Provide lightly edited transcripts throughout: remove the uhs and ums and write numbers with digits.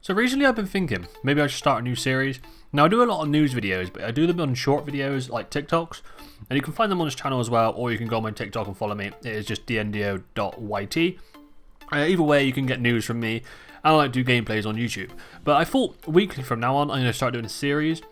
So recently I've been thinking, maybe I should start a new series. Now I do a lot of news videos, but I do them on short videos like TikToks. And you can find them on this channel as well, or you can go on my TikTok and follow me. It is just dndo.yt. Either way, you can get news from me. I like to do gameplays on YouTube. But I thought weekly from now on, I'm going to start doing a series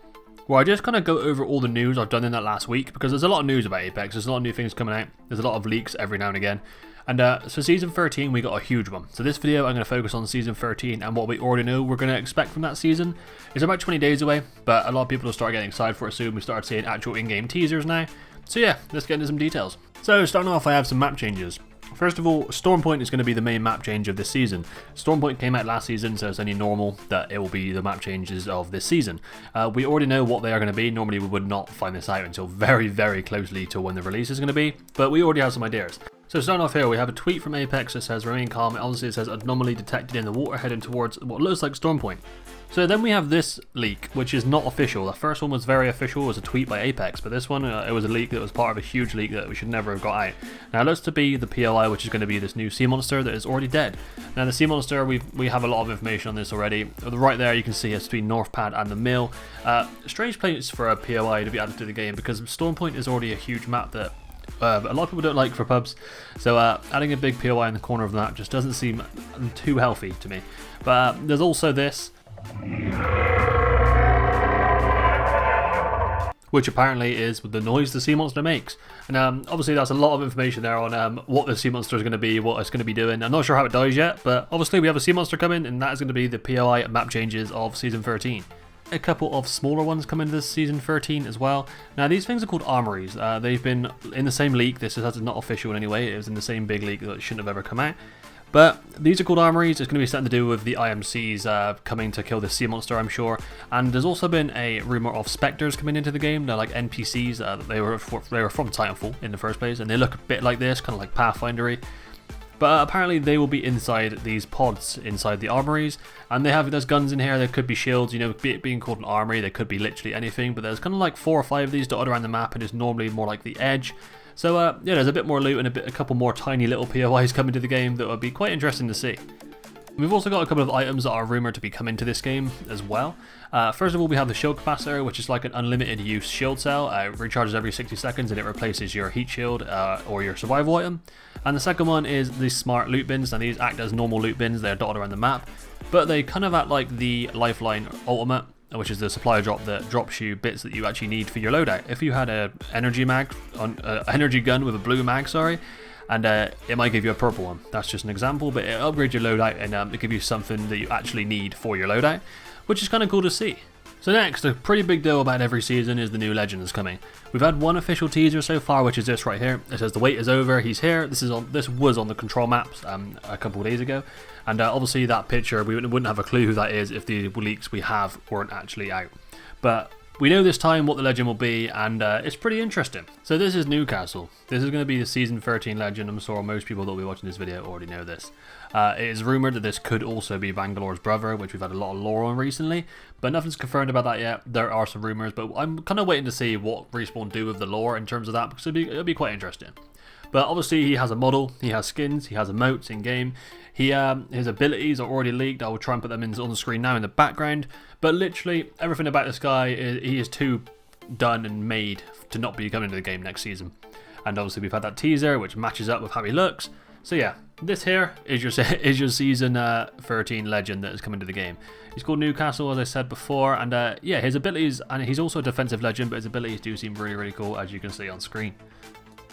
where I just kind of go over all the news I've done in that last week, because there's a lot of news about Apex, there's a lot of new things coming out, there's a lot of leaks every now and again. And so Season 13, we got a huge one. So this video, I'm going to focus on Season 13 and what we already know we're going to expect from that season. It's about 20 days away, but a lot of people will start getting excited for it soon. We started seeing actual in-game teasers now. So yeah, let's get into some details. So starting off, I have some map changes. First of all, Stormpoint is going to be the main map change of this season. Stormpoint came out last season, so it's only normal that it will be the map changes of this season. We already know what they are going to be. Normally we would not find this out until very, very closely to when the release is going to be, but we already have some ideas. So starting off here, we have a tweet from Apex that says remain calm. Obviously it says anomaly detected in the water heading towards what looks like Stormpoint. So then we have this leak, which is not official. The first one was very official, it was a tweet by Apex, but this one, it was a leak that was part of a huge leak that we should never have got out. Now it looks to be the POI, which is going to be this new sea monster that is already dead. Now the sea monster, we have a lot of information on this already. Right there you can see it's between North Pad and the Mill. Strange place for a POI to be added to the game, because Stormpoint is already a huge map that a lot of people don't like for pubs, so adding a big POI in the corner of the map just doesn't seem too healthy to me. But there's also this, which apparently is the noise the sea monster makes. And obviously that's a lot of information there on what the sea monster is going to be, what it's going to be doing. I'm not sure how it dies yet, but obviously we have a sea monster coming, and that is going to be the POI map changes of Season 13. A couple of smaller ones come into this Season 13 as well. Now these things are called armories. They've been in the same leak. This is not official in any way. It was in the same big leak that shouldn't have ever come out. But these are called armories. It's going to be something to do with the IMCs coming to kill the sea monster, I'm sure. And there's also been a rumor of specters coming into the game. They're like NPCs. They were from Titanfall in the first place, and they look a bit like this, kind of like Pathfindery. But apparently they will be inside these pods, inside the armories, and there's guns in here. There could be shields, you know, being called an armory, they could be literally anything, but there's kind of like 4 or 5 of these dotted around the map, and it's normally more like the edge. So yeah, there's a bit more loot and a couple more tiny little POIs coming to the game that would be quite interesting to see. We've also got a couple of items that are rumoured to be coming to this game as well. First of all, we have the shield capacitor, which is like an unlimited use shield cell. It recharges every 60 seconds and it replaces your heat shield or your survival item. And the second one is the smart loot bins. Now these act as normal loot bins, they're dotted around the map, but they kind of act like the Lifeline Ultimate, which is the supply drop that drops you bits that you actually need for your loadout. If you had an energy gun with a blue mag, and it might give you a purple one. That's just an example, but it upgrades your loadout and it gives you something that you actually need for your loadout, which is kind of cool to see. So next, a pretty big deal about every season is the new legend is coming. We've had one official teaser so far, which is this right here. It says the wait is over, he's here. This was on the control maps a couple of days ago, and obviously that picture, we wouldn't have a clue who that is if the leaks we have weren't actually out. But we know this time what the legend will be, and it's pretty interesting. So this is Newcastle. This is going to be the Season 13 legend. I'm sure most people that will be watching this video already know this. It is rumoured that this could also be Bangalore's brother, which we've had a lot of lore on recently, but nothing's confirmed about that yet. There are some rumours, but I'm kind of waiting to see what Respawn do with the lore in terms of that, because it'll be quite interesting. But obviously he has a model, he has skins, he has emotes in game. His abilities are already leaked. I will try and put them on the screen now in the background. But literally everything about this guy, he is too done and made to not be coming to the game next season. And obviously we've had that teaser, which matches up with how he looks. So yeah, this here is your Season 13 legend that is coming to the game. He's called Newcastle, as I said before, and yeah, his abilities, and he's also a defensive legend, but his abilities do seem really, really cool, as you can see on screen.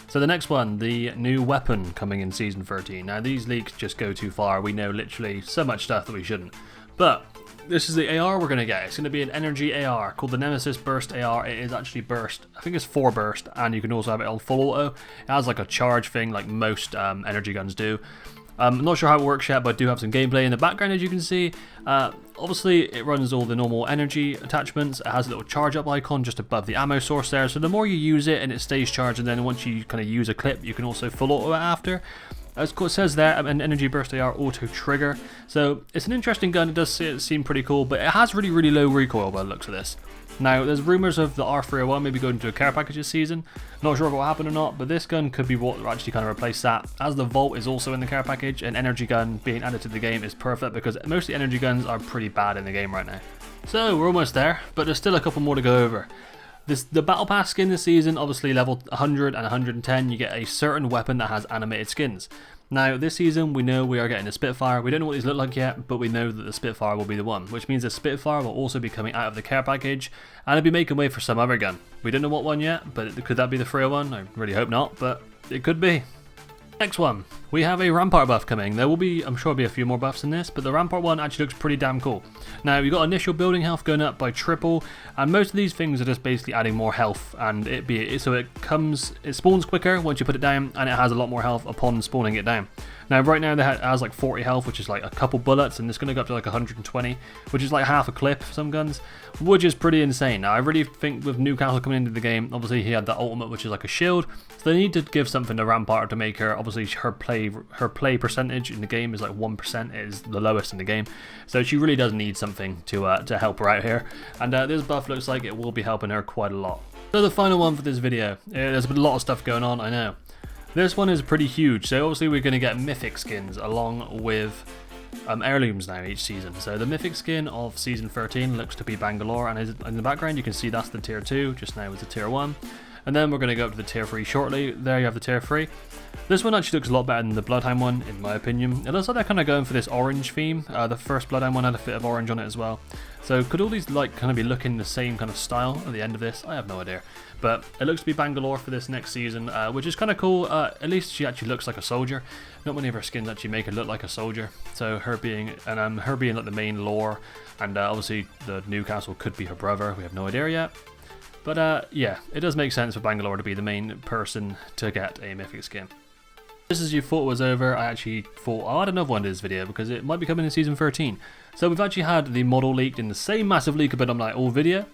So the next one, the new weapon coming in Season 13. Now these leaks just go too far. We know literally so much stuff that we shouldn't. But this is the AR we're going to get. It's going to be an energy AR called the Nemesis Burst AR. It is actually burst. I think it's 4 burst, and you can also have it on full auto. It has like a charge thing like most energy guns do. I'm not sure how it works yet, but I do have some gameplay in the background, as you can see. Obviously, it runs all the normal energy attachments. It has a little charge up icon just above the ammo source there. So the more you use it, and it stays charged, and then once you kind of use a clip, you can also full auto it after. As it says there, an energy burst AR auto trigger. So it's an interesting gun. It does seem pretty cool, but it has really, really low recoil by the looks of this. Now, there's rumours of the R301 maybe going into a care package this season. Not sure if it will happen or not, but this gun could be what will actually kind of replace that. As the Volt is also in the care package, an energy gun being added to the game is perfect because most of the energy guns are pretty bad in the game right now. So, we're almost there, but there's still a couple more to go over. The Battle Pass skin this season, obviously level 100 and 110, you get a certain weapon that has animated skins. Now, this season, we know we are getting a Spitfire. We don't know what these look like yet, but we know that the Spitfire will be the one, which means the Spitfire will also be coming out of the care package, and it'll be making way for some other gun. We don't know what one yet, but could that be the 301? I really hope not, but it could be. Next one, we have a Rampart buff coming. There will be, I'm sure, be a few more buffs in this, but the Rampart one actually looks pretty damn cool. Now, you've got initial building health going up by triple, and most of these things are just basically adding more health, and it spawns quicker once you put it down, and it has a lot more health upon spawning it down. Now, right now, it has like 40 health, which is like a couple bullets, and it's going to go up to like 120, which is like half a clip for some guns, which is pretty insane. Now, I really think with Newcastle coming into the game, obviously he had the ultimate, which is like a shield, so they need to give something to Rampart to make her, obviously her play percentage in the game is like 1%, it is the lowest in the game, so she really does need something to help her out here, and this buff looks like it will be helping her quite a lot. So the final one for this video, there's been a lot of stuff going on, I know. This one is pretty huge, so obviously we're going to get Mythic skins along with heirlooms now each season. So the Mythic skin of season 13 looks to be Bangalore, and in the background you can see that's the tier 2, just now was the tier 1. And then we're going to go up to the tier 3 shortly. There you have the tier 3. This one actually looks a lot better than the Bloodhound one, in my opinion. It looks like they're kind of going for this orange theme. The first Bloodhound one had a bit of orange on it as well. So could all these like kind of be looking the same kind of style at the end of this? I have no idea. But it looks to be Bangalore for this next season, which is kind of cool. At least she actually looks like a soldier. Not many of her skins actually make her look like a soldier. So her being like the main lore, and obviously the Newcastle could be her brother. We have no idea yet. But yeah, it does make sense for Bangalore to be the main person to get a Mythic skin. Just as you thought it was over, I actually thought I'll add another one to this video because it might be coming in season 13. So we've actually had the model leaked in the same massive leak about like all video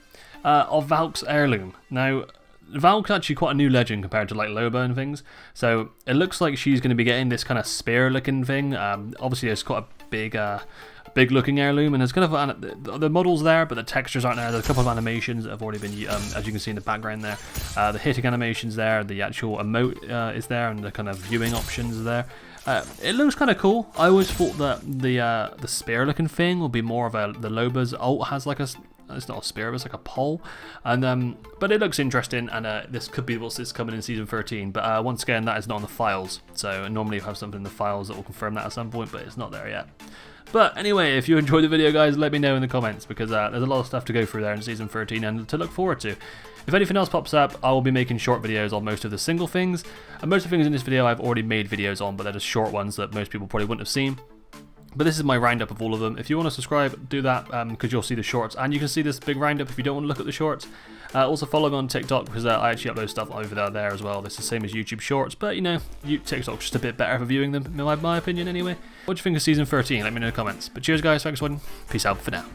of Valk's Heirloom. Now, Valk's actually quite a new legend compared to like Loba and things. So it looks like she's going to be getting this kind of spear looking thing. Obviously it's quite a big looking heirloom, and there's kind of the models there, but the textures aren't there. There's a couple of animations that have already been, as you can see in the background there. The hitting animations there, the actual emote is there, and the kind of viewing options are there. It looks kind of cool. I always thought that the spear looking thing will be more of the Loba's ult has like it's not a spear, it's like a pole, and but it looks interesting, and this could be what's coming in season 13. But once again, that is not on the files. So normally you have something in the files that will confirm that at some point, but it's not there yet. But anyway, if you enjoyed the video, guys, let me know in the comments, because there's a lot of stuff to go through there in season 13 and to look forward to. If anything else pops up, I will be making short videos on most of the single things, and most of the things in this video I've already made videos on, but they're just short ones that most people probably wouldn't have seen. But this is my roundup of all of them. If you want to subscribe, do that, because you'll see the shorts, and you can see this big roundup if you don't want to look at the shorts. Also follow me on TikTok, because I actually upload stuff over there as well. This is the same as YouTube Shorts, but you know, TikTok's just a bit better for viewing them, in my opinion anyway. What do you think of season 13? Let me know in the comments. But cheers guys, thanks for watching, peace out for now.